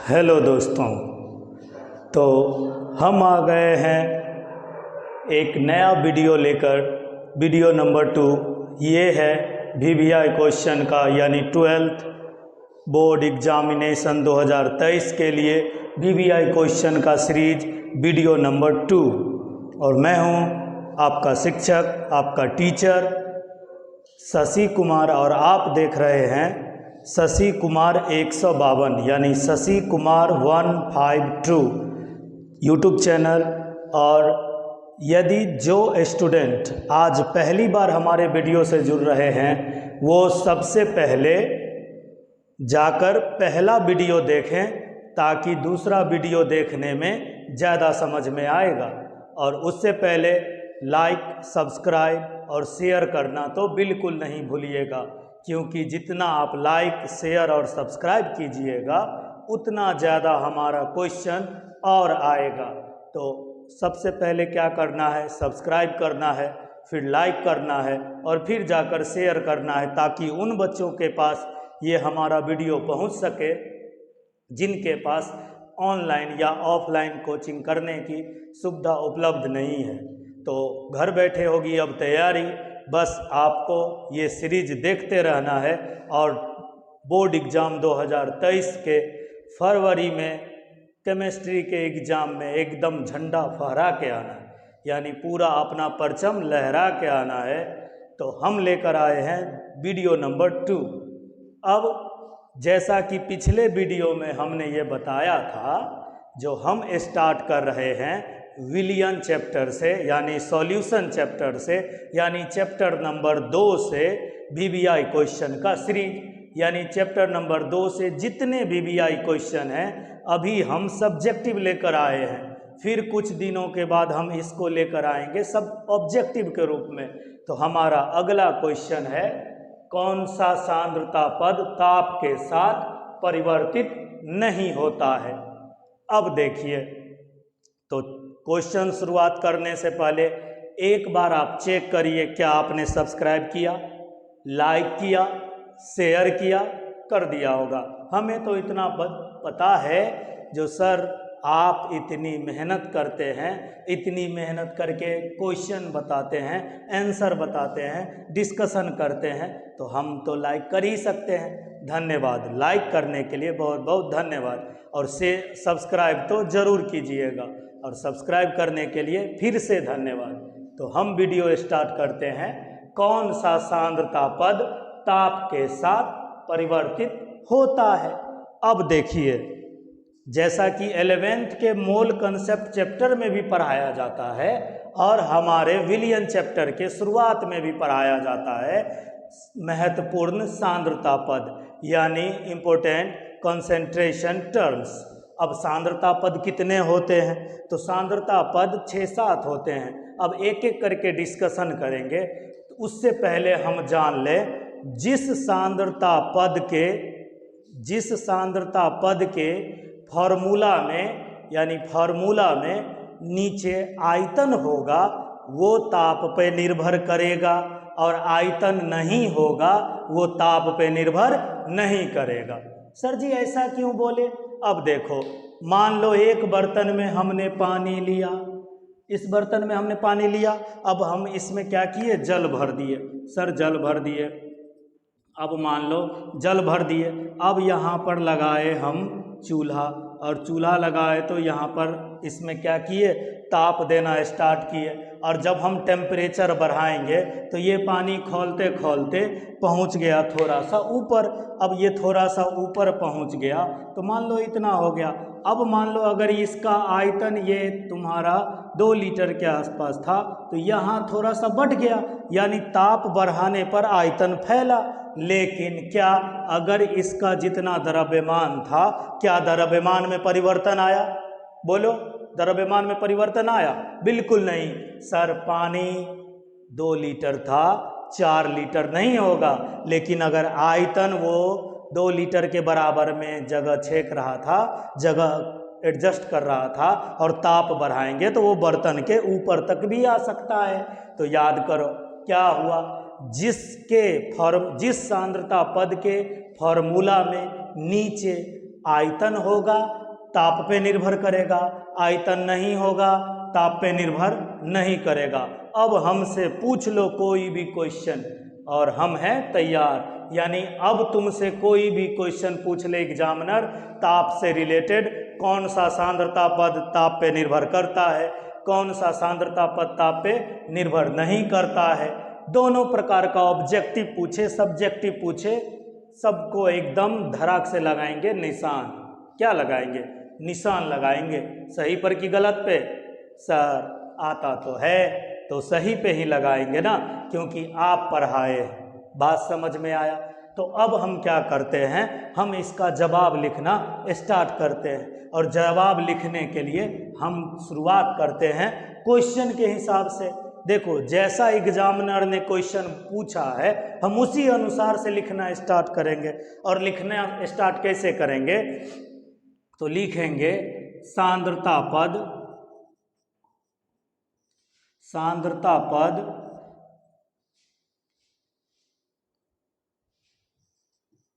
Hello दोस्तों। तो हम आ गए हैं एक नया वीडियो लेकर। वीडियो नंबर 2 ये है VVI क्वेश्चन का, यानी 12th बोर्ड एग्जामिनेशन 2023 के लिए VVI क्वेश्चन का सीरीज वीडियो नंबर 2। और मैं हूं आपका शिक्षक, आपका टीचर शशि कुमार, और आप देख रहे हैं शशि कुमार 152 यानी शशि कुमार 152 यूट्यूब चैनल। और यदि जो स्टूडेंट आज पहली बार हमारे वीडियो से जुड़ रहे हैं वो सबसे पहले जाकर पहला वीडियो देखें, ताकि दूसरा वीडियो देखने में ज़्यादा समझ में आएगा। और उससे पहले लाइक, सब्सक्राइब और शेयर करना तो बिल्कुल नहीं भूलिएगा, क्योंकि जितना आप लाइक, शेयर और सब्सक्राइब कीजिएगा उतना ज़्यादा हमारा क्वेश्चन और आएगा। तो सबसे पहले क्या करना है, सब्सक्राइब करना है, फिर लाइक करना है और फिर जाकर शेयर करना है, ताकि उन बच्चों के पास ये हमारा वीडियो पहुंच सके जिनके पास ऑनलाइन या ऑफलाइन कोचिंग करने की सुविधा उपलब्ध नहीं है। तो घर बैठे होगी अब तैयारी, बस आपको ये सीरीज देखते रहना है और बोर्ड एग्ज़ाम 2023 के फरवरी में केमिस्ट्री के एग्ज़ाम में एकदम झंडा फहरा के आना है, यानी पूरा अपना परचम लहरा के आना है। तो हम लेकर आए हैं वीडियो नंबर 2। अब जैसा कि पिछले वीडियो में हमने ये बताया था, जो हम स्टार्ट कर रहे हैं विलियन चैप्टर से, यानी सॉल्यूशन चैप्टर से, यानी चैप्टर नंबर 2 से VVI क्वेश्चन का सीरीज, यानी चैप्टर नंबर 2 से जितने VVI क्वेश्चन हैं अभी हम सब्जेक्टिव लेकर आए हैं। फिर कुछ दिनों के बाद हम इसको लेकर आएंगे सब ऑब्जेक्टिव के रूप में। तो हमारा अगला क्वेश्चन है, कौन सा सांद्रता पद ताप के साथ परिवर्तित नहीं होता है। अब देखिए, तो क्वेश्चन शुरुआत करने से पहले एक बार आप चेक करिए, क्या आपने सब्सक्राइब किया, लाइक किया, शेयर किया, कर दिया होगा। हमें तो इतना पता है, जो सर आप इतनी मेहनत करते हैं, इतनी मेहनत करके क्वेश्चन बताते हैं, आंसर बताते हैं, डिस्कशन करते हैं, तो हम तो लाइक कर ही सकते हैं। धन्यवाद, लाइक करने के लिए बहुत बहुत धन्यवाद। और से सब्सक्राइब तो ज़रूर कीजिएगा, और सब्सक्राइब करने के लिए फिर से धन्यवाद। तो हम वीडियो स्टार्ट करते हैं। कौन सा सांद्रता पद ताप के साथ परिवर्तित होता है। अब देखिए, जैसा कि 11th के मोल कंसेप्ट चैप्टर में भी पढ़ाया जाता है और हमारे विलियन चैप्टर के शुरुआत में भी पढ़ाया जाता है, महत्वपूर्ण सांद्रता पद, यानी इम्पोर्टेंट कंसंट्रेशन टर्म्स। अब सांद्रता पद कितने होते हैं, तो सांद्रता पद 6-7 होते हैं। अब एक एक करके डिस्कशन करेंगे। तो उससे पहले हम जान लें, जिस सांद्रता पद के फार्मूला में, यानी फार्मूला में नीचे आयतन होगा वो ताप पे निर्भर करेगा, और आयतन नहीं होगा वो ताप पे निर्भर नहीं करेगा। सर जी ऐसा क्यों बोले? अब देखो, मान लो एक बर्तन में हमने पानी लिया, इस बर्तन में हमने पानी लिया, अब हम इसमें क्या किए, जल भर दिए। सर जल भर दिए, अब मान लो जल भर दिए, अब यहाँ पर लगाए हम चूल्हा, और चूल्हा लगाए तो यहाँ पर इसमें क्या किए, ताप देना स्टार्ट किए। और जब हम टेम्परेचर बढ़ाएंगे तो ये पानी खौलते खौलते पहुँच गया थोड़ा सा ऊपर। अब ये थोड़ा सा ऊपर पहुँच गया तो मान लो इतना हो गया। अब मान लो अगर इसका आयतन ये तुम्हारा 2 लीटर के आसपास था, तो यहाँ थोड़ा सा बढ़ गया, यानी ताप बढ़ाने पर आयतन फैला। लेकिन क्या अगर इसका जितना द्रव्यमान था, क्या द्रव्यमान में परिवर्तन आया? बोलो, द्रव्यमान में परिवर्तन आया? बिल्कुल नहीं। सर पानी 2 लीटर था, 4 लीटर नहीं होगा। लेकिन अगर आयतन वो 2 लीटर के बराबर में जगह छेक रहा था, जगह एडजस्ट कर रहा था, और ताप बढ़ाएंगे तो वो बर्तन के ऊपर तक भी आ सकता है। तो याद करो क्या हुआ, जिस सांद्रता पद के फार्मूला में नीचे आयतन होगा ताप पे निर्भर करेगा, आयतन नहीं होगा ताप पे निर्भर नहीं करेगा। अब हमसे पूछ लो कोई भी क्वेश्चन और हम हैं तैयार। यानी अब तुमसे कोई भी क्वेश्चन पूछ ले एग्जामिनर ताप से रिलेटेड, कौन सा सांद्रता पद ताप पे निर्भर करता है, कौन सा सांद्रता पद ताप पे निर्भर नहीं करता है, दोनों प्रकार का ऑब्जेक्टिव पूछे सब्जेक्टिव पूछे, सबको एकदम धड़ाक से लगाएंगे निशान। क्या लगाएंगे? निशान लगाएंगे। सही पर कि गलत पे? सर आता तो है तो सही पे ही लगाएंगे ना, क्योंकि आप पढ़ाए। बात समझ में आया? तो अब हम क्या करते हैं, हम इसका जवाब लिखना स्टार्ट करते हैं। और जवाब लिखने के लिए हम शुरुआत करते हैं क्वेश्चन के हिसाब से। देखो जैसा एग्जामिनर ने क्वेश्चन पूछा है हम उसी अनुसार से लिखना स्टार्ट करेंगे। और लिखना स्टार्ट कैसे करेंगे? तो लिखेंगे सांद्रता पद, सांद्रता पद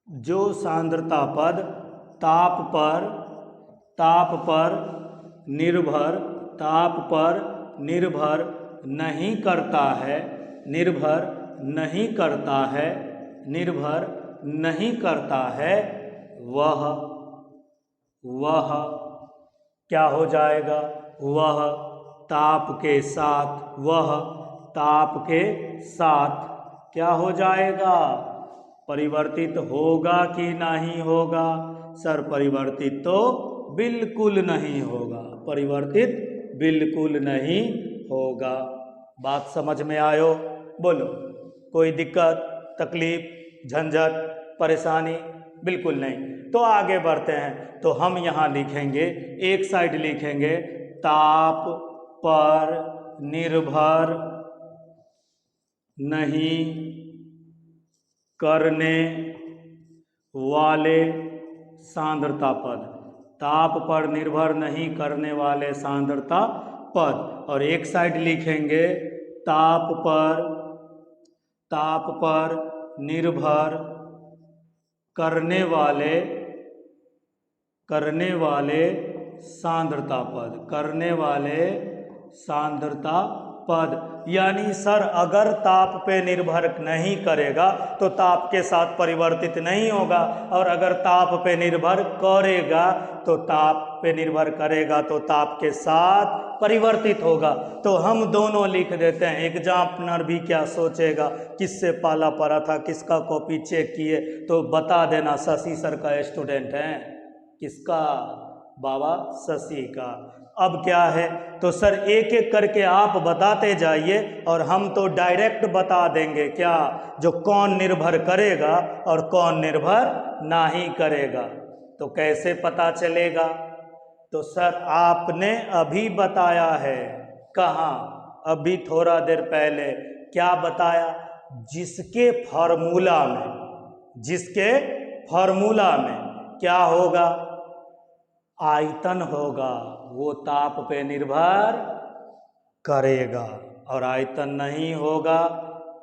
जो सांद्रता पद ताप पर निर्भर, ताप पर निर्भर नहीं करता है, निर्भर नहीं करता है, निर्भर नहीं करता है, वह क्या हो जाएगा? वह ताप के साथ, वह ताप के साथ क्या हो जाएगा? परिवर्तित होगा कि नहीं होगा? सर परिवर्तित तो बिल्कुल नहीं होगा, परिवर्तित बिल्कुल नहीं होगा। बात समझ में आयो? बोलो कोई दिक्कत तकलीफ झंझट परेशानी? बिल्कुल नहीं। तो आगे बढ़ते हैं। तो हम यहाँ लिखेंगे, एक साइड लिखेंगे ताप पर निर्भर नहीं करने वाले सांद्रता पद, ताप पर निर्भर नहीं करने वाले सांद्रता पद। और एक साइड लिखेंगे ताप पर निर्भर करने वाले सांद्रता पद, करने वाले सांद्रता पद। यानी सर अगर ताप पे निर्भर नहीं करेगा तो ताप के साथ परिवर्तित नहीं होगा, और अगर ताप पे निर्भर करेगा तो ताप पे निर्भर करेगा तो ताप के साथ परिवर्तित होगा। तो हम दोनों लिख देते हैं। एग्जामिनर भी क्या सोचेगा, किससे पाला पड़ा था, किसका कॉपी चेक किए, तो बता देना शशि सर का स्टूडेंट हैं। किसका? बाबा शशि का। अब क्या है, तो सर एक एक करके आप बताते जाइए और हम तो डायरेक्ट बता देंगे क्या, जो कौन निर्भर करेगा और कौन निर्भर नहीं करेगा। तो कैसे पता चलेगा? तो सर आपने अभी बताया है। कहाँ? अभी थोड़ा देर पहले। क्या बताया? जिसके फॉर्मूला में, जिसके फॉर्मूला में क्या होगा? आयतन होगा, वो ताप पे निर्भर करेगा। और आयतन नहीं होगा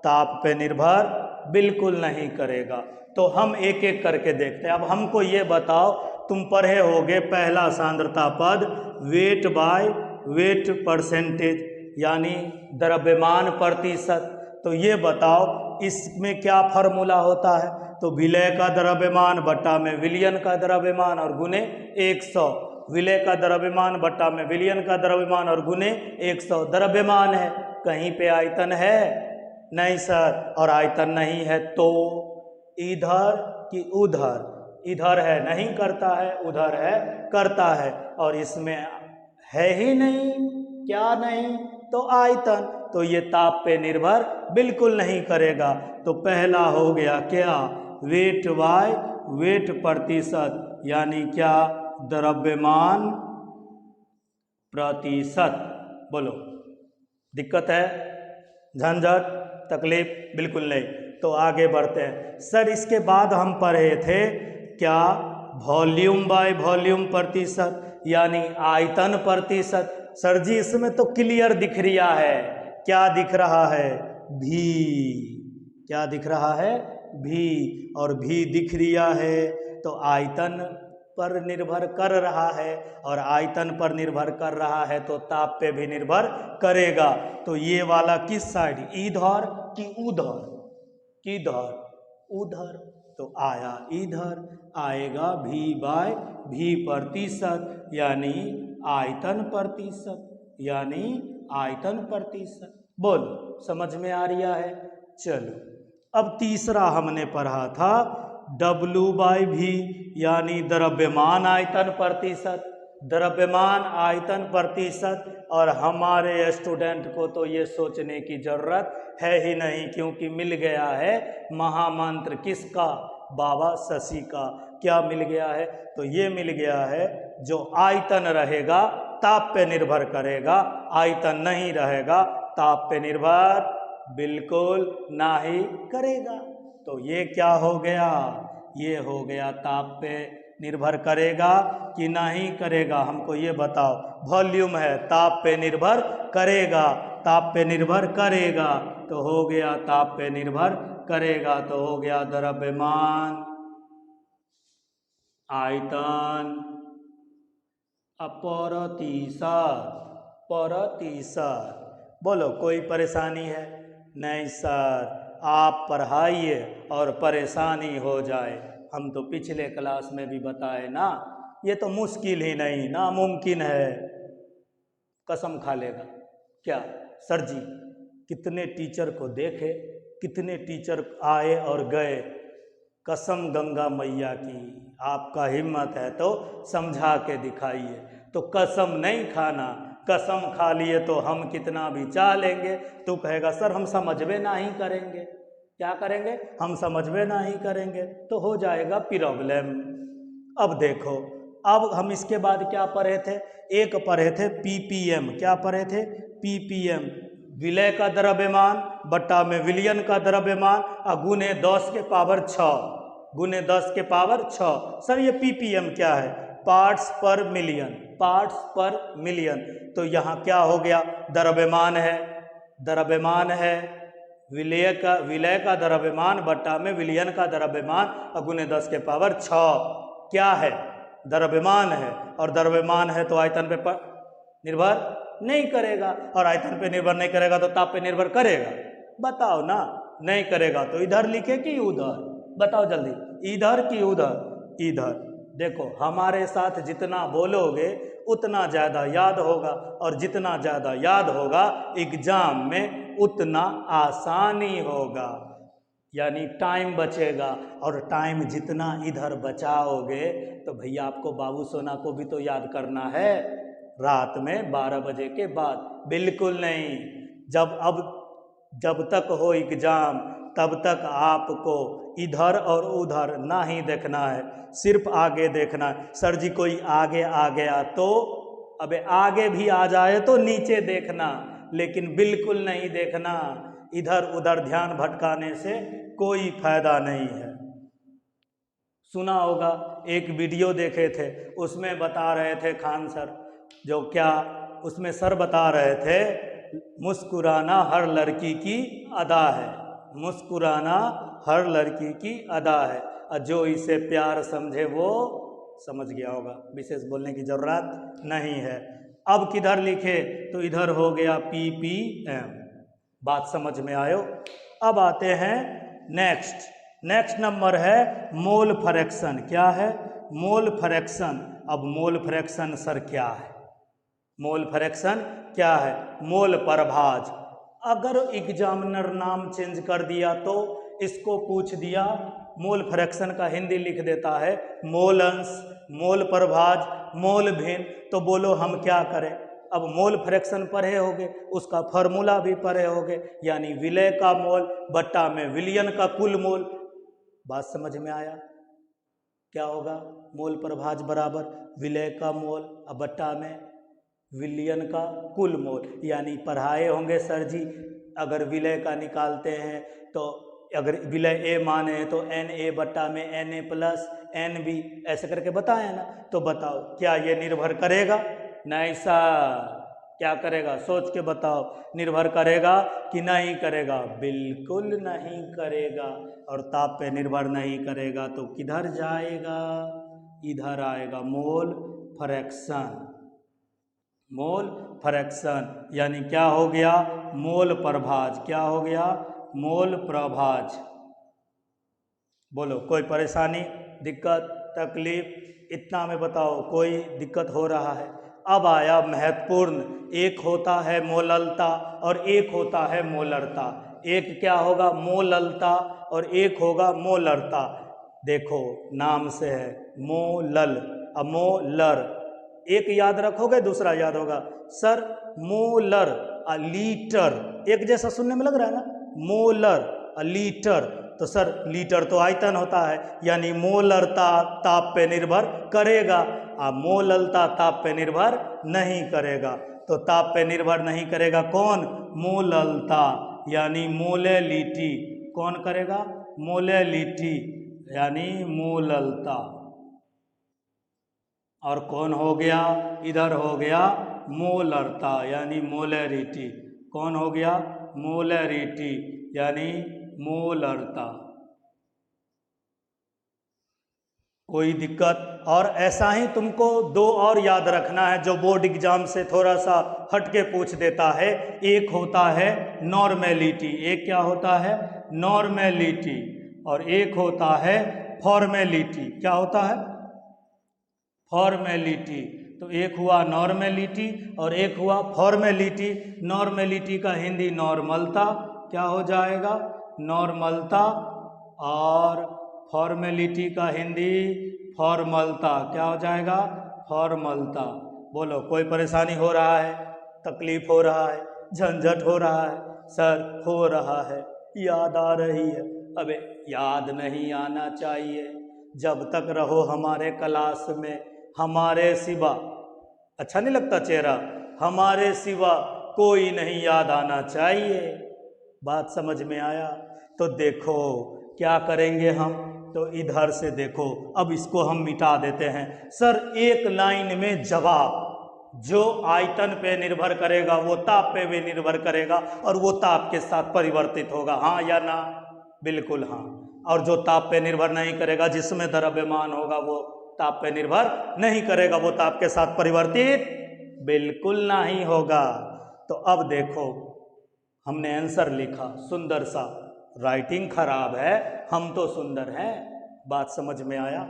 ताप पे निर्भर बिल्कुल नहीं करेगा। तो हम एक एक करके देखते हैं। अब हमको ये बताओ, तुम पढ़े होगे पहला सांद्रता पद वेट बाय वेट परसेंटेज, यानी द्रव्यमान प्रतिशत। तो ये बताओ इसमें क्या फार्मूला होता है? तो विलय का द्रव्यमान बट्टा में विलयन का द्रव्यमान और गुने 100। विलय का द्रव्यमान बट्टा में विलयन का द्रव्यमान और गुने 100 द्रव्यमान है। कहीं पे आयतन है? नहीं सर। और आयतन नहीं है तो इधर कि उधर? इधर है नहीं करता है, उधर है करता है। और इसमें है ही नहीं, क्या नहीं? तो आयतन। तो ये ताप पे निर्भर बिल्कुल नहीं करेगा। तो पहला हो गया क्या? वेट बाय वेट प्रतिशत, यानी क्या? द्रव्यमान प्रतिशत। बोलो दिक्कत है, झंझट तकलीफ? बिल्कुल नहीं। तो आगे बढ़ते हैं। सर इसके बाद हम पढ़े थे क्या? वॉल्यूम बाय वॉल्यूम प्रतिशत, यानी आयतन प्रतिशत। सर जी इसमें तो क्लियर दिख रहा है। क्या दिख रहा है? भी। क्या दिख रहा है? भी। और भी दिख रहा है तो आयतन पर निर्भर कर रहा है और आयतन पर निर्भर कर रहा है तो ताप पे भी निर्भर करेगा। तो ये वाला किस साइड, इधर कि उधर, किधर, उधर, तो आया इधर, आएगा V/V प्रतिशत यानी आयतन प्रतिशत, यानी आयतन प्रतिशत। बोलो समझ में आ रहा है। चलो अब तीसरा हमने पढ़ा था W/V यानी द्रव्यमान आयतन प्रतिशत, द्रव्यमान आयतन प्रतिशत। और हमारे स्टूडेंट को तो ये सोचने की जरूरत है ही नहीं, क्योंकि मिल गया है महामंत्र किसका, बाबा शशि का। क्या मिल गया है, तो ये मिल गया है जो आयतन रहेगा ताप पे निर्भर करेगा, आयतन नहीं रहेगा ताप पे निर्भर बिल्कुल नहीं करेगा। तो ये क्या हो गया, ये हो गया ताप पे निर्भर करेगा कि नहीं करेगा, हमको ये बताओ। वॉल्यूम है, ताप पे निर्भर करेगा, ताप पे निर्भर करेगा, तो हो गया ताप पे निर्भर करेगा, तो हो गया द्रव्यमान आयतन प्रतिशत, प्रतिशत। बोलो कोई परेशानी है? नहीं सर, आप पढ़ाइए और परेशानी हो जाए। हम तो पिछले क्लास में भी बताए ना, ये तो मुश्किल ही नहीं, नामुमकिन है। कसम खा लेगा क्या सर जी? कितने टीचर को देखे, कितने टीचर आए और गए, कसम गंगा मैया की, आपका हिम्मत है तो समझा के दिखाइए। तो कसम नहीं खाना, कसम खा लिए तो हम कितना भी चाह लेंगे। तो कहेगा सर हम समझ में नहीं करेंगे, क्या करेंगे, हम समझ में नहीं करेंगे, तो हो जाएगा प्रॉब्लम। अब देखो, अब हम इसके बाद क्या पढ़े थे, एक पढ़े थे ppm, क्या पढ़े थे, ppm, विलय का द्रव्यमान बट्टा में विलयन का द्रव्यमान और गुने 10 के पावर 6, गुने 10 के पावर 6। सर ये ppm क्या है, पार्ट्स पर मिलियन, पार्ट्स पर मिलियन। तो यहाँ क्या हो गया, द्रव्यमान है, द्रव्यमान है, विलय का द्रव्यमान बट्टा में विलयन का द्रव्यमान और गुने 10 के पावर 6 क्या है, द्रव्यमान है। और द्रव्यमान है तो आयतन पे निर्भर नहीं करेगा, और आयतन पे निर्भर नहीं करेगा तो ताप पे निर्भर करेगा। बताओ ना, नहीं करेगा तो इधर लिखे कि उधर, बताओ जल्दी, इधर कि उधर, इधर। देखो हमारे साथ जितना बोलोगे उतना ज़्यादा याद होगा, और जितना ज़्यादा याद होगा एग्जाम में उतना आसानी होगा, यानी टाइम बचेगा। और टाइम जितना इधर बचाओगे तो भैया आपको बाबू सोना को भी तो याद करना है रात में 12 बजे के बाद। बिल्कुल नहीं, जब तक हो एग्जाम तब तक आपको इधर और उधर ना ही देखना है, सिर्फ आगे देखना है। सर जी कोई आगे आ गया तो, अबे आगे भी आ जाए तो नीचे देखना, लेकिन बिल्कुल नहीं देखना, इधर उधर ध्यान भटकाने से कोई फायदा नहीं है। सुना होगा, एक वीडियो देखे थे, उसमें बता रहे थे खान सर, जो क्या उसमें सर बता रहे थे, मुस्कुराना हर लड़की की अदा है, मुस्कुराना हर लड़की की अदा है, और जो इसे प्यार समझे वो समझ गया होगा, विशेष बोलने की जरूरत नहीं है। अब किधर लिखे, तो इधर हो गया ppm, बात समझ में आयो। अब आते हैं नेक्स्ट नंबर है मोल फ्रैक्शन। क्या है, मोल फ्रैक्शन। अब मोल फ्रैक्शन सर क्या है, मोल फ्रैक्शन क्या है, मोल प्रभाज। अगर एग्जामिनर नाम चेंज कर दिया तो इसको पूछ दिया, मोल फ्रैक्शन का हिंदी लिख देता है मोल अंश, मोल प्रभाज, मोल भिन्न। तो बोलो हम क्या करें। अब मोल फ्रैक्शन पढ़े होगे, उसका फॉर्मूला भी पढ़े होगे, यानी विलय का मोल बट्टा में विलयन का कुल मोल। बात समझ में आया, क्या होगा, मोल प्रभाज बराबर विलय का मोल और बट्टा में विलयन का कुल मोल। यानी पढ़ाए होंगे सर जी, अगर विलय का निकालते हैं तो अगर विलय ए माने हैं तो Na बट्टा में Na प्लस Nb ऐसे करके बताए ना। तो बताओ क्या ये निर्भर करेगा? नहीं सर, क्या करेगा, सोच के बताओ, निर्भर करेगा कि नहीं करेगा? बिल्कुल नहीं करेगा। और ताप पे निर्भर नहीं करेगा तो किधर जाएगा, इधर आएगा मोल फ्रैक्शन। मोल फ्रैक्शन यानी क्या हो गया, मोल प्रभाज। क्या हो गया, मोल प्रभाज। बोलो कोई परेशानी, दिक्कत, तकलीफ? इतना में बताओ कोई दिक्कत हो रहा है? अब आया महत्वपूर्ण, एक होता है मोललता और एक होता है मोलरता। एक क्या होगा, मोललता, और एक होगा मोलरता। देखो नाम से है मोलल, अमोलर। एक याद रखोगे दूसरा याद होगा। सर मोलर लीटर, एक जैसा सुनने में लग रहा है ना, मोलर लीटर। तो सर लीटर तो आयतन होता है, यानी मोलरता ताप पे निर्भर करेगा, मोललता ताप पे निर्भर नहीं करेगा। तो ताप पे निर्भर नहीं करेगा कौन, मोललता, यानी मोलेलिटी। कौन करेगा, मोलेलिटी यानी मोललता। और कौन हो गया, इधर हो गया मोलरता यानी मोलरिटी। कौन हो गया, मोलरिटी यानी मोलरता। कोई दिक्कत? और ऐसा ही तुमको दो और याद रखना है जो बोर्ड एग्जाम से थोड़ा सा हटके पूछ देता है। एक होता है नॉर्मेलिटी, एक क्या होता है, नॉर्मेलिटी, और एक होता है फॉर्मेलिटी। क्या होता है, फॉर्मेलिटी। तो एक हुआ नॉर्मेलिटी और एक हुआ फॉर्मेलिटी। नॉर्मेलिटी का हिंदी नॉर्मलता, क्या हो जाएगा, नॉर्मलता, और फॉर्मेलिटी का हिंदी फॉर्मलता। क्या हो जाएगा, फॉर्मलता। बोलो कोई परेशानी हो रहा है, तकलीफ हो रहा है, झंझट हो रहा है? सर हो रहा है, याद आ रही है। अबे याद नहीं आना चाहिए, जब तक रहो हमारे क्लास में, हमारे सिवा, अच्छा नहीं लगता चेहरा, हमारे सिवा कोई नहीं याद आना चाहिए। बात समझ में आया? तो देखो क्या करेंगे हम, तो इधर से देखो, अब इसको हम मिटा देते हैं। सर एक लाइन में जवाब, जो आयतन पे निर्भर करेगा वो ताप पे भी निर्भर करेगा, और वो ताप के साथ परिवर्तित होगा, हाँ या ना? बिल्कुल हाँ। और जो ताप पे निर्भर नहीं करेगा, जिसमें द्रव्यमान होगा, वो ताप पे निर्भर नहीं करेगा, वो ताप के साथ परिवर्तित बिल्कुल नहीं होगा। तो अब देखो हमने आंसर लिखा सुंदर सा, राइटिंग खराब है, हम तो सुंदर हैं। बात समझ में आया?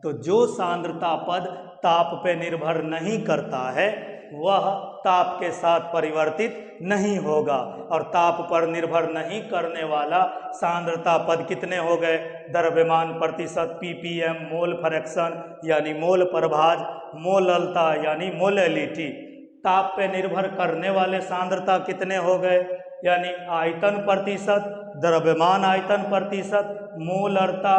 तो जो सांद्रता पद ताप पे निर्भर नहीं करता है वह ताप के साथ परिवर्तित नहीं होगा, और ताप पर निर्भर नहीं करने वाला सांद्रता पद कितने हो गए, द्रव्यमान प्रतिशत, पीपीएम, मोल फ्रैक्शन यानी मोल प्रभाज, मोललता यानी मोलेलिटी। ताप पे निर्भर करने वाले सांद्रता कितने हो गए, यानी आयतन प्रतिशत, द्रव्यमान आयतन प्रतिशत, मोलरता,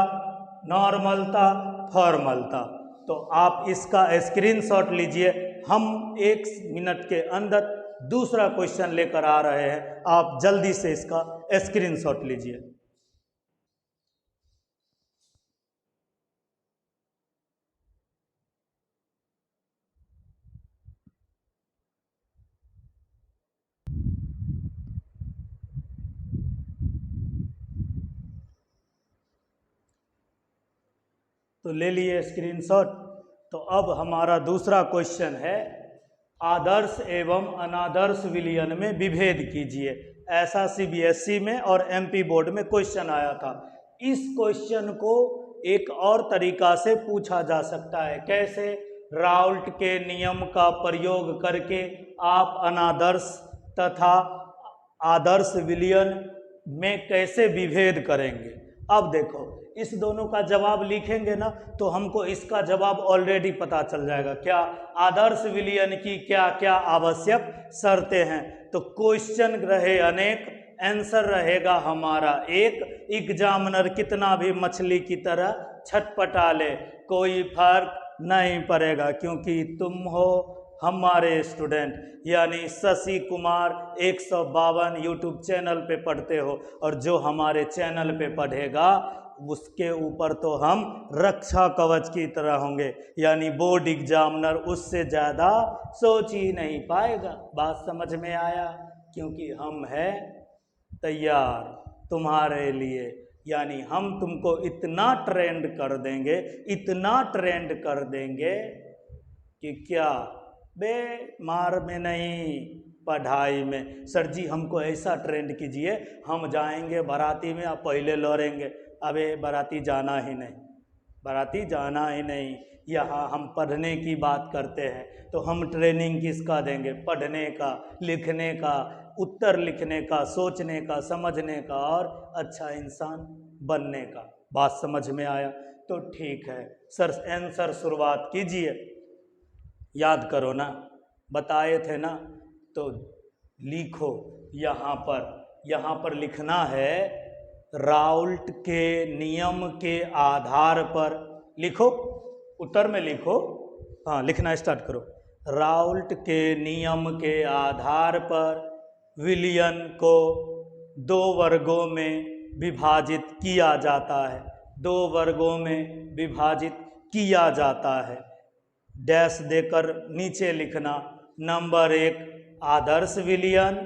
नॉर्मलता, फॉर्मलता। तो आप इसका स्क्रीनशॉट लीजिए, हम 1 मिनट के अंदर दूसरा क्वेश्चन लेकर आ रहे हैं, आप जल्दी से इसका स्क्रीनशॉट लीजिए। तो ले लिए स्क्रीनशॉट। तो अब हमारा दूसरा क्वेश्चन है, आदर्श एवं अनादर्श विलयन में विभेद कीजिए। ऐसा सीबीएसई में और एमपी बोर्ड में क्वेश्चन आया था। इस क्वेश्चन को एक और तरीका से पूछा जा सकता है। कैसे? राउल्ट के नियम का प्रयोग करके आप अनादर्श तथा आदर्श विलयन में कैसे विभेद करेंगे। अब देखो इस दोनों का जवाब लिखेंगे ना, तो हमको इसका जवाब ऑलरेडी पता चल जाएगा। क्या? आदर्श विलयन की क्या क्या आवश्यक शर्तें हैं। तो क्वेश्चन रहे अनेक, आंसर रहेगा हमारा एक। एग्जामिनर कितना भी मछली की तरह छटपटा ले, कोई फर्क नहीं पड़ेगा, क्योंकि तुम हो हमारे स्टूडेंट, यानी शशि कुमार 152 यूट्यूब चैनल पे पढ़ते हो, और जो हमारे चैनल पे पढ़ेगा उसके ऊपर तो हम रक्षा कवच की तरह होंगे, यानी बोर्ड एग्जामिनर उससे ज़्यादा सोच ही नहीं पाएगा। बात समझ में आया? क्योंकि हम हैं तैयार तुम्हारे लिए, यानी हम तुमको इतना ट्रेंड कर देंगे, इतना ट्रेंड कर देंगे कि क्या बे मार में नहीं, पढ़ाई में। सर जी हमको ऐसा ट्रेंड कीजिए, हम जाएंगे बाराती में, आप पहले लौड़ेंगे। अबे बाराती जाना ही नहीं, बाराती जाना ही नहीं। यहाँ हम पढ़ने की बात करते हैं तो हम ट्रेनिंग किसका देंगे? पढ़ने का, लिखने का, उत्तर लिखने का, सोचने का, समझने का और अच्छा इंसान बनने का। बात समझ में आया? तो ठीक है सर, आंसर शुरुआत कीजिए। याद करो ना, बताए थे ना। तो लिखो यहाँ पर लिखना है राउल्ट के नियम के आधार पर। लिखो, उत्तर में लिखो। हाँ, लिखना स्टार्ट करो। राउल्ट के नियम के आधार पर विलियन को 2 वर्गों में विभाजित किया जाता है। 2 वर्गों में विभाजित किया जाता है। डैश देकर नीचे लिखना, नंबर 1 आदर्श विलियन,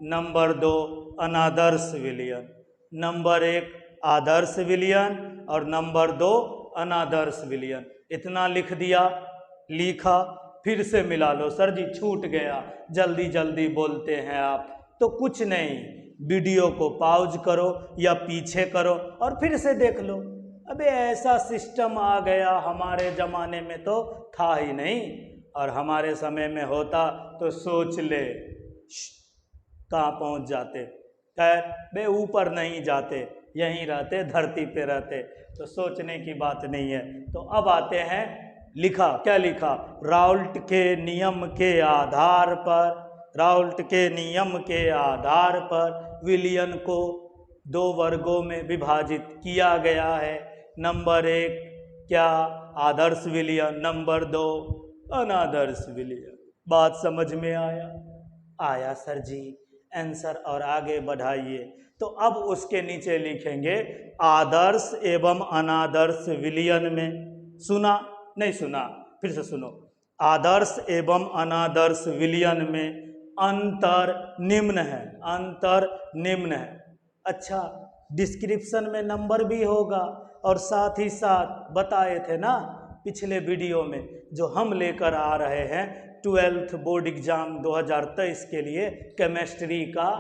नंबर 2 अनादर्श विलियन। नंबर 1 आदर्श विलियन और नंबर 2 अनादर्श विलियन। इतना लिख दिया, लिखा, फिर से मिला लो। सर जी छूट गया, जल्दी जल्दी बोलते हैं आप। तो कुछ नहीं, वीडियो को पॉज करो या पीछे करो और फिर से देख लो। अबे ऐसा सिस्टम आ गया, हमारे ज़माने में तो था ही नहीं, और हमारे समय में होता तो सोच ले कहाँ पहुँच जाते। खैर बे ऊपर नहीं जाते, यहीं रहते, धरती पे रहते, तो सोचने की बात नहीं है। तो अब आते हैं, लिखा क्या लिखा? राउल्ट के नियम के आधार पर, राउल्ट के नियम के आधार पर विलियन को 2 वर्गों में विभाजित किया गया है। नंबर 1 क्या? आदर्श विलियन, नंबर 2 अनादर्श विलियन। बात समझ में आया? आया सर जी, आंसर और आगे बढ़ाइए। तो अब उसके नीचे लिखेंगे आदर्श एवं अनादर्श विलियन में। सुना? नहीं सुना? फिर से सुनो। आदर्श एवं अनादर्श विलियन में अंतर निम्न है, अंतर निम्न है। अच्छा, डिस्क्रिप्शन में नंबर भी होगा और साथ ही साथ बताए थे ना पिछले वीडियो में, जो हम लेकर आ रहे हैं 12th बोर्ड एग्जाम 2023 के लिए केमिस्ट्री का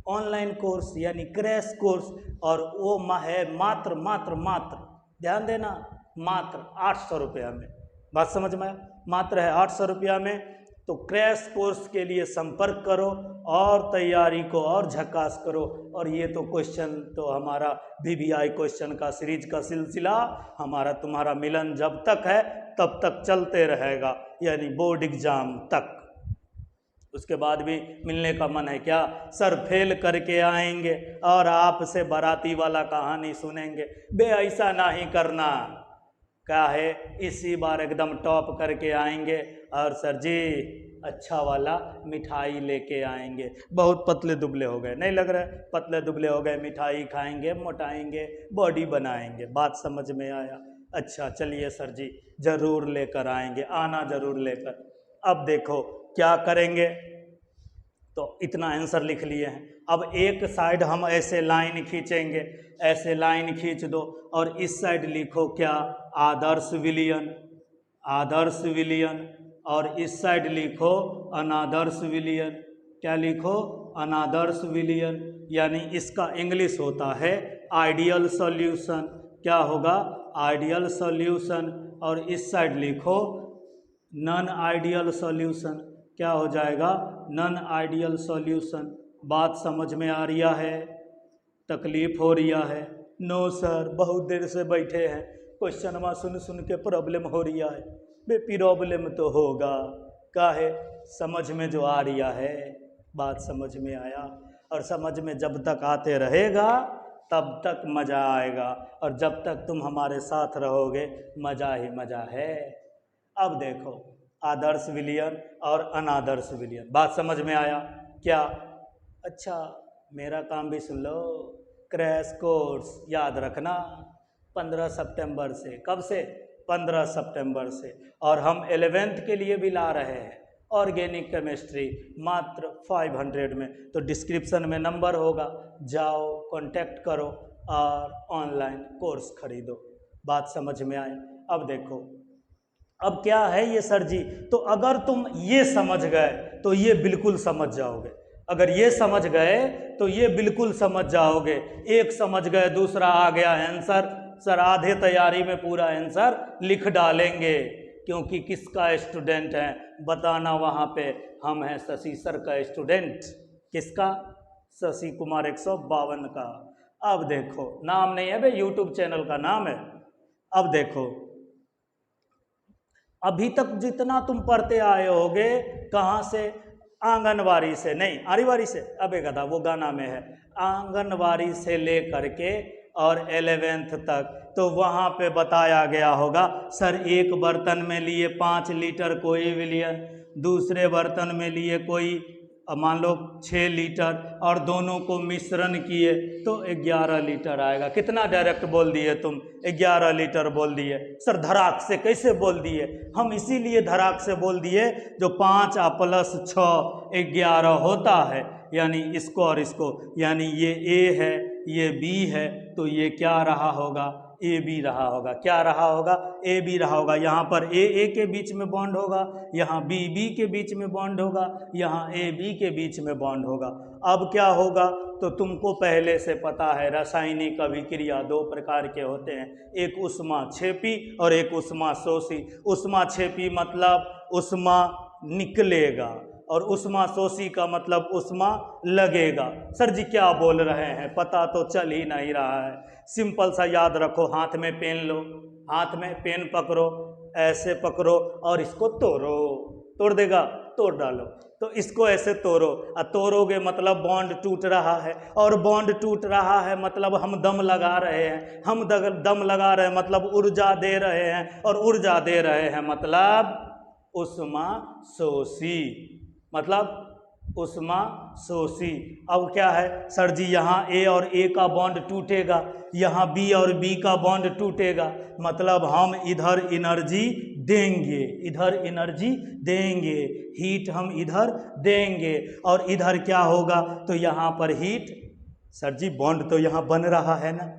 ऑनलाइन कोर्स यानी क्रैश कोर्स, और वो है मात्र ध्यान देना, मात्र 800 रुपया में। बात समझ में आया? मात्र है 800 रुपया में। तो क्रैश कोर्स के लिए संपर्क करो और तैयारी को और झकास करो। और ये तो क्वेश्चन तो हमारा VVI क्वेश्चन का सीरीज का सिलसिला हमारा तुम्हारा मिलन जब तक है तब तक चलते रहेगा, यानी बोर्ड एग्जाम तक। उसके बाद भी मिलने का मन है क्या? सर फेल करके आएंगे और आपसे बाराती वाला कहानी सुनेंगे। बे ऐसा नहीं करना, क्या है, इसी बार एकदम टॉप करके आएंगे और सर जी अच्छा वाला मिठाई लेके आएंगे। बहुत पतले दुबले हो गए, नहीं लग रहा है? पतले दुबले हो गए, मिठाई खाएंगे, मोटाएंगे, बॉडी बनाएंगे। बात समझ में आया? अच्छा चलिए सर जी, जरूर लेकर आएंगे, आना जरूर लेकर। अब देखो क्या करेंगे, तो इतना आंसर लिख लिए हैं। अब एक साइड हम ऐसे लाइन खींचेंगे, ऐसे लाइन खींच दो और इस साइड लिखो क्या? आदर्श विलियन, आदर्श विलियन, और इस साइड लिखो अनादर्श विलियन। क्या लिखो? अनादर्श विलियन। यानी इसका इंग्लिश होता है आइडियल सॉल्यूशन। क्या होगा? Ideal solution. और इस साइड लिखो नॉन आइडियल सॉल्यूशन। क्या हो जाएगा? Non ideal solution. बात समझ में आ रही है? तकलीफ हो रही है? नो सर, बहुत देर से बैठे हैं, क्वेश्चन सुन सुन के प्रॉब्लम हो रही है। बे प्रॉब्लम तो होगा, क्या है, समझ में जो आ रही है। बात समझ में आया? और समझ में जब तक आते रहेगा तब तक मज़ा आएगा, और जब तक तुम हमारे साथ रहोगे मज़ा ही मज़ा है। अब देखो आदर्श विलियन और अनादर्श विलियन। बात समझ में आया क्या? अच्छा मेरा काम भी सुन लो। क्रैश कोर्स याद रखना 15 सितंबर से। कब से? 15 सितंबर से। और हम 11th के लिए भी ला रहे हैं, ऑर्गेनिक केमिस्ट्री मात्र 500 में। तो डिस्क्रिप्शन में नंबर होगा, जाओ कांटेक्ट करो और ऑनलाइन कोर्स खरीदो। बात समझ में आए? अब देखो अब क्या है ये सर जी, तो अगर तुम ये समझ गए तो ये बिल्कुल समझ जाओगे, अगर ये समझ गए तो ये बिल्कुल समझ जाओगे। एक समझ गए, दूसरा आ गया आंसर, सर आधे तैयारी में पूरा आंसर लिख डालेंगे, क्योंकि किसका स्टूडेंट है बताना, वहाँ पे हम हैं शशि सर का स्टूडेंट। किसका? शशि कुमार 152 का। अब देखो नाम नहीं है भाई, यूट्यूब चैनल का नाम है। अब देखो अभी तक जितना तुम पढ़ते आए होगे, कहाँ से? आंगनवाड़ी से, नहीं आरीवारी से, अबे गधा वो गाना में है, आंगनवाड़ी से लेकर के और 11th तक, तो वहाँ पे बताया गया होगा सर एक बर्तन में लिए 5 लीटर कोई विलियन, दूसरे बर्तन में लिए कोई मान लो 6 लीटर, और दोनों को मिश्रण किए तो 11 लीटर आएगा। कितना डायरेक्ट बोल दिए तुम? 11 लीटर बोल दिए। सर धड़ाक से कैसे बोल दिए? हम इसीलिए धड़ाक से बोल दिए, जो 5 + 6 11 होता है, यानी इसको और इसको, यानी ये ए है ये बी है, तो ये क्या रहा होगा? ए बी रहा होगा। क्या रहा होगा? ए बी रहा होगा। यहाँ पर ए के बीच में बॉन्ड होगा, यहाँ बी बी के बीच में बॉन्ड होगा, यहाँ ए बी के बीच में बॉन्ड होगा। अब क्या होगा? तो तुमको पहले से पता है रासायनिक अभिक्रिया 2 प्रकार के होते हैं, एक ऊष्माक्षेपी और एक ऊष्माशोषी। ऊष्माक्षेपी मतलब ऊष्मा निकलेगा, और ऊष्माशोषी का मतलब ऊष्मा लगेगा। सर जी क्या बोल रहे हैं, पता तो चल ही नहीं रहा है। सिंपल सा याद रखो, हाथ में पेन लो, हाथ में पेन पकड़ो, ऐसे पकड़ो और इसको तोड़ो, तोड़ देगा, तोड़ डालो, तो इसको ऐसे तोड़ो, और तोड़ोगे मतलब बॉन्ड टूट रहा है, और बॉन्ड टूट रहा है मतलब हम दम लगा रहे हैं, हम दम लगा रहे हैं मतलब ऊर्जा दे रहे हैं, और ऊर्जा दे रहे हैं मतलब ऊष्माशोषी, मतलब ऊष्माशोषी। अब क्या है सर जी, यहाँ ए और ए का बॉन्ड टूटेगा, यहाँ बी और बी का बॉन्ड टूटेगा, मतलब हम इधर एनर्जी देंगे, इधर एनर्जी देंगे, हीट हम इधर देंगे, और इधर क्या होगा? तो यहाँ पर हीट। सर जी बॉन्ड तो यहाँ बन रहा है ना,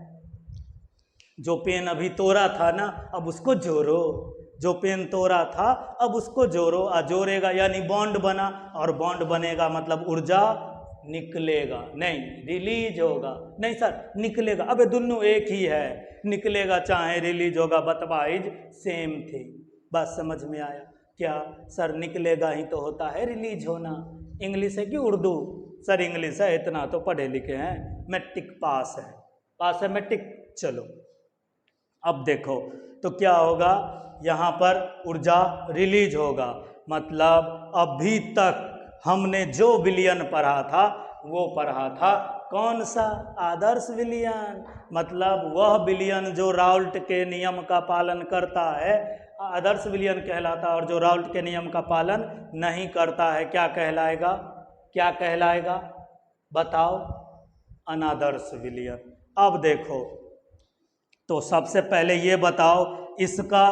जो पेन अभी तोड़ा था ना, अब उसको जोड़ो, जो पेन तोड़ा था अब उसको जोड़ो, जोड़ेगा यानी बॉन्ड बना, और बॉन्ड बनेगा मतलब ऊर्जा निकलेगा, नहीं रिलीज होगा, नहीं सर निकलेगा, अबे दोनों एक ही है, निकलेगा चाहे रिलीज होगा, बतवाइज सेम थे। बात समझ में आया? क्या सर निकलेगा ही तो होता है रिलीज होना। इंग्लिश है कि उर्दू? सर इंग्लिश है, इतना तो पढ़े लिखे हैं, मैट्रिक पास है, पास है मैट्रिक। चलो अब देखो तो क्या होगा, यहाँ पर ऊर्जा रिलीज होगा, मतलब अभी तक हमने जो विलयन पढ़ा था वो पढ़ा था कौन सा? आदर्श विलयन, मतलब वह विलयन जो राउल्ट के नियम का पालन करता है आदर्श विलयन कहलाता है, और जो राउल्ट के नियम का पालन नहीं करता है क्या कहलाएगा? क्या कहलाएगा बताओ? अनादर्श विलयन। अब देखो तो सबसे पहले ये बताओ इसका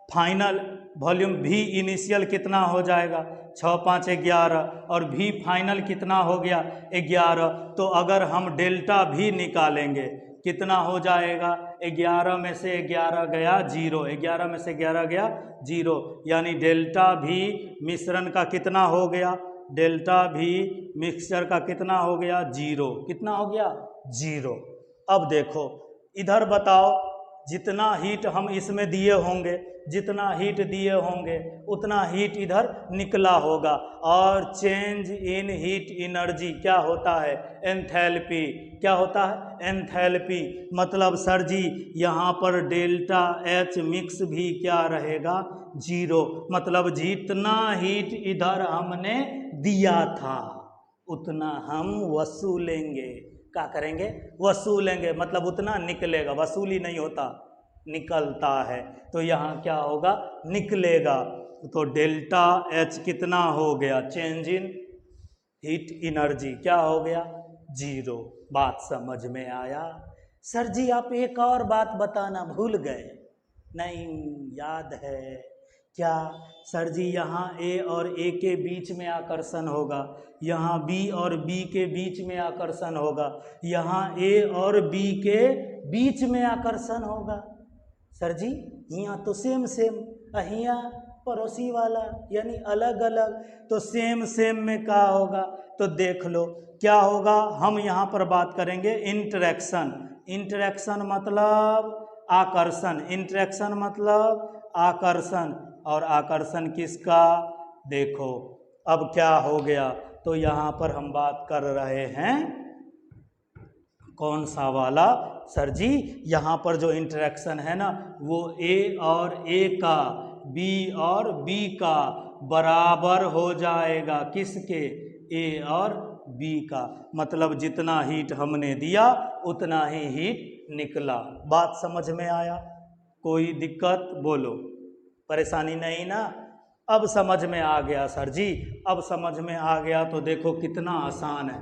फाइनल वॉल्यूम भी इनिशियल कितना हो जाएगा? 6 5 11, और भी फाइनल कितना हो गया? 11। तो अगर हम डेल्टा भी निकालेंगे कितना हो जाएगा? 11 में से 11 गया 0, 11 में से 11 गया 0, यानी डेल्टा भी मिश्रण का कितना हो गया? डेल्टा भी मिक्सचर का कितना हो गया? 0। कितना हो गया? 0। अब देखो इधर बताओ, जितना हीट हम इसमें दिए होंगे, जितना हीट दिए होंगे उतना हीट इधर निकला होगा, और चेंज इन हीट एनर्जी क्या होता है? एंथैल्पी। क्या होता है? एंथैल्पी। मतलब सर जी यहाँ पर डेल्टा एच मिक्स भी क्या रहेगा? 0। मतलब जितना हीट इधर हमने दिया था उतना हम वसूलेंगे। क्या करेंगे? वसूलेंगे, मतलब उतना निकलेगा, वसूली नहीं होता, निकलता है, तो यहाँ क्या होगा? निकलेगा। तो डेल्टा एच कितना हो गया? चेंज इन हीट एनर्जी क्या हो गया? 0। बात समझ में आया? सर जी आप एक और बात बताना भूल गए। नहीं याद है क्या सर जी यहाँ ए और ए के बीच में आकर्षण होगा, यहाँ बी और बी के बीच में आकर्षण होगा, यहाँ ए और बी के बीच में आकर्षण होगा। सर जी यहाँ तो सेम सेम, यहाँ पड़ोसी वाला यानी अलग अलग, तो सेम सेम में क्या होगा? तो देख लो क्या होगा। हम यहाँ पर बात करेंगे इंटरेक्शन। इंटरेक्शन मतलब आकर्षण, इंटरेक्शन मतलब आकर्षण, और आकर्षण किसका? देखो अब क्या हो गया, तो यहाँ पर हम बात कर रहे हैं कौन सा वाला? सर जी यहाँ पर जो इंटरेक्शन है ना वो ए और ए का, बी और बी का बराबर हो जाएगा। किसके? ए और बी का। मतलब जितना हीट हमने दिया उतना ही हीट निकला। बात समझ में आया? कोई दिक्कत? बोलो, परेशानी नहीं ना? अब समझ में आ गया सर जी, अब समझ में आ गया। तो देखो कितना आसान है,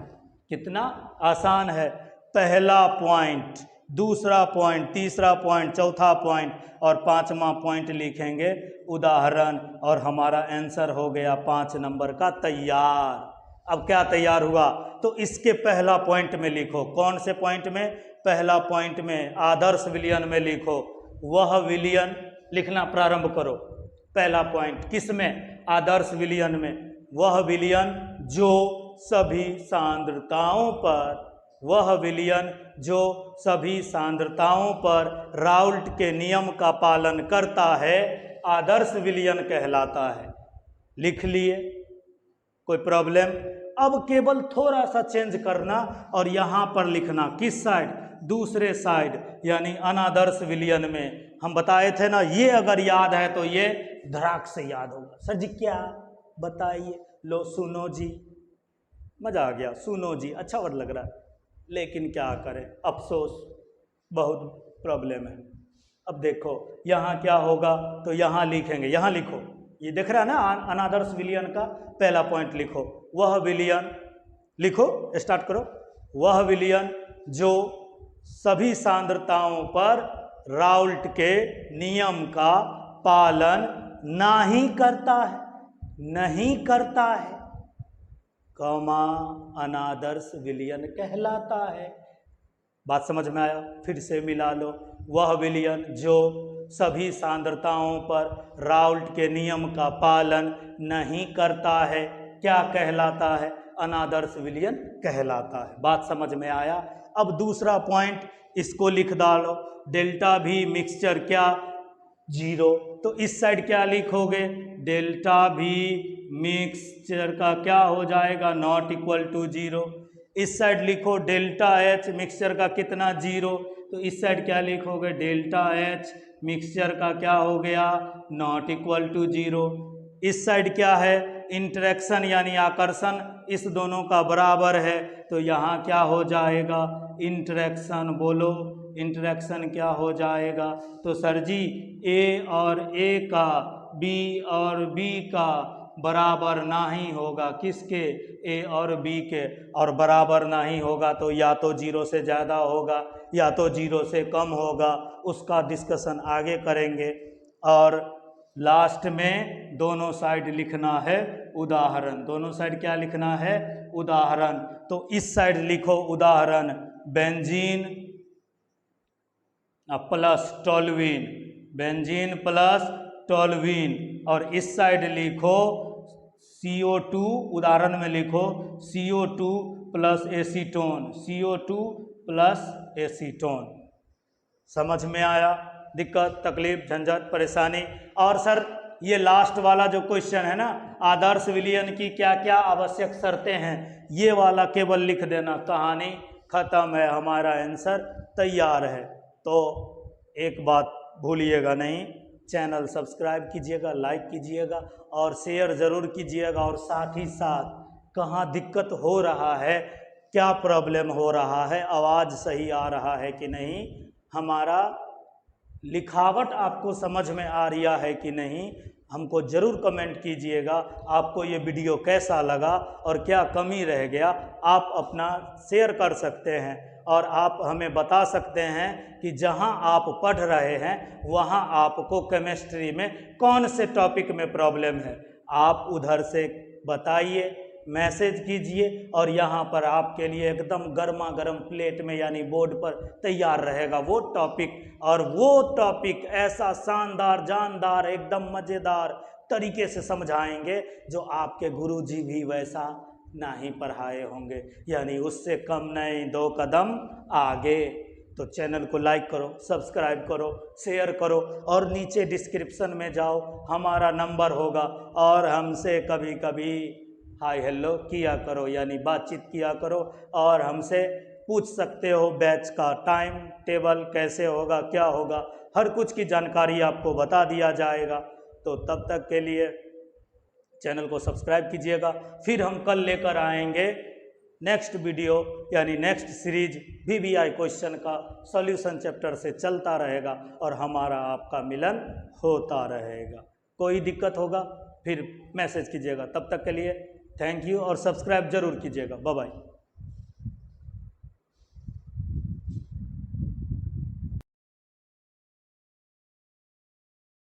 कितना आसान है। पहला पॉइंट, दूसरा पॉइंट, तीसरा पॉइंट, चौथा पॉइंट और पांचवा पॉइंट लिखेंगे उदाहरण, और हमारा आंसर हो गया 5 नंबर का तैयार। अब क्या तैयार हुआ? तो इसके पहला पॉइंट में लिखो। कौन से पॉइंट में? पहला पॉइंट में आदर्श विलयन में लिखो। वह विलयन लिखना प्रारंभ करो। पहला पॉइंट किस में? आदर्श विलयन में। वह विलयन जो सभी सांद्रताओं पर, वह विलयन जो सभी सांद्रताओं पर राउल्ट के नियम का पालन करता है आदर्श विलयन कहलाता है। लिख लिए? कोई प्रॉब्लम? अब केवल थोड़ा सा चेंज करना और यहाँ पर लिखना किस साइड? दूसरे साइड, यानी अनादर्श विलयन में। हम बताए थे ना, ये अगर याद है तो ये धड़ाक से याद होगा। सर जी क्या? बताइए। लो सुनो जी, मजा आ गया। सुनो जी अच्छा वर्ड लग रहा है, लेकिन क्या करें, अफसोस बहुत प्रॉब्लम है। अब देखो यहाँ क्या होगा, तो यहाँ लिखेंगे, यहाँ लिखो, ये दिख रहा है ना अनादर्श विलयन का पहला पॉइंट लिखो। वह विलयन, लिखो स्टार्ट करो। वह विलयन जो सभी सांद्रताओं पर राउल्ट के नियम का पालन नहीं करता है, नहीं करता है, कौमा अनादर्श विलयन कहलाता है। बात समझ में आया? फिर से मिला लो। वह विलयन जो सभी सांद्रताओं पर राउल्ट के नियम का पालन नहीं करता है क्या कहलाता है? अनादर्श विलयन कहलाता है। बात समझ में आया? अब दूसरा पॉइंट इसको लिख डालो। डेल्टा भी मिक्सचर क्या? 0। तो इस साइड क्या लिखोगे? डेल्टा भी मिक्सचर का क्या हो जाएगा? Not equal to 0। इस साइड लिखो डेल्टा एच मिक्सचर का कितना? 0। तो इस साइड क्या लिखोगे? डेल्टा एच मिक्सचर का क्या हो गया? Not equal to 0। इस साइड क्या है? इंटरेक्शन यानी आकर्षण इस दोनों का बराबर है, तो यहाँ क्या हो जाएगा? इंटरेक्शन। बोलो इंटरेक्शन क्या हो जाएगा? तो सर जी ए और ए का, बी और बी का बराबर नहीं होगा। किसके? ए और बी के। और बराबर नहीं होगा तो या तो 0 से ज़्यादा होगा या तो 0 से कम होगा, उसका डिस्कशन आगे करेंगे। और लास्ट में दोनों साइड लिखना है उदाहरण। दोनों साइड क्या लिखना है? उदाहरण। तो इस साइड लिखो उदाहरण benzene plus toluene, benzene plus toluene. और इस साइड लिखो CO2, उदाहरण में लिखो CO2 plus acetone, CO2 plus acetone. समझ में आया? दिक्कत, तकलीफ, झंझट, परेशानी? और सर ये लास्ट वाला जो क्वेश्चन है ना, आदर्श विलयन की क्या क्या आवश्यक शर्तें हैं, ये वाला केवल लिख देना, कहानी खत्म है, हमारा आंसर तैयार है। तो एक बात भूलिएगा नहीं, चैनल सब्सक्राइब कीजिएगा, लाइक कीजिएगा और शेयर ज़रूर कीजिएगा। और साथ ही साथ कहाँ दिक्कत हो रहा है, क्या प्रॉब्लम हो रहा है, आवाज़ सही आ रहा है कि नहीं, हमारा लिखावट आपको समझ में आ रहा है कि नहीं, हमको ज़रूर कमेंट कीजिएगा। आपको ये वीडियो कैसा लगा और क्या कमी रह गया, आप अपना शेयर कर सकते हैं। और आप हमें बता सकते हैं कि जहां आप पढ़ रहे हैं वहां आपको केमिस्ट्री में कौन से टॉपिक में प्रॉब्लम है। आप उधर से बताइए, मैसेज कीजिए और यहाँ पर आपके लिए एकदम गर्मा गर्म प्लेट में यानी बोर्ड पर तैयार रहेगा वो टॉपिक। और वो टॉपिक ऐसा शानदार, जानदार, एकदम मज़ेदार तरीके से समझाएंगे जो आपके गुरुजी भी वैसा नहीं पढ़ाए होंगे, यानी उससे कम नहीं, 2 कदम आगे। तो चैनल को लाइक करो, सब्सक्राइब करो, शेयर करो और नीचे डिस्क्रिप्शन में जाओ, हमारा नंबर होगा और हमसे कभी कभी हाय हेलो किया करो, यानी बातचीत किया करो और हमसे पूछ सकते हो बैच का टाइम टेबल कैसे होगा, क्या होगा, हर कुछ की जानकारी आपको बता दिया जाएगा। तो तब तक के लिए चैनल को सब्सक्राइब कीजिएगा। फिर हम कल लेकर आएंगे नेक्स्ट वीडियो, यानी नेक्स्ट सीरीज VBI क्वेश्चन का सॉल्यूशन चैप्टर से चलता रहेगा और हमारा आपका मिलन होता रहेगा। कोई दिक्कत होगा फिर मैसेज कीजिएगा। तब तक के लिए थैंक यू और सब्सक्राइब जरूर कीजिएगा। Bye bye.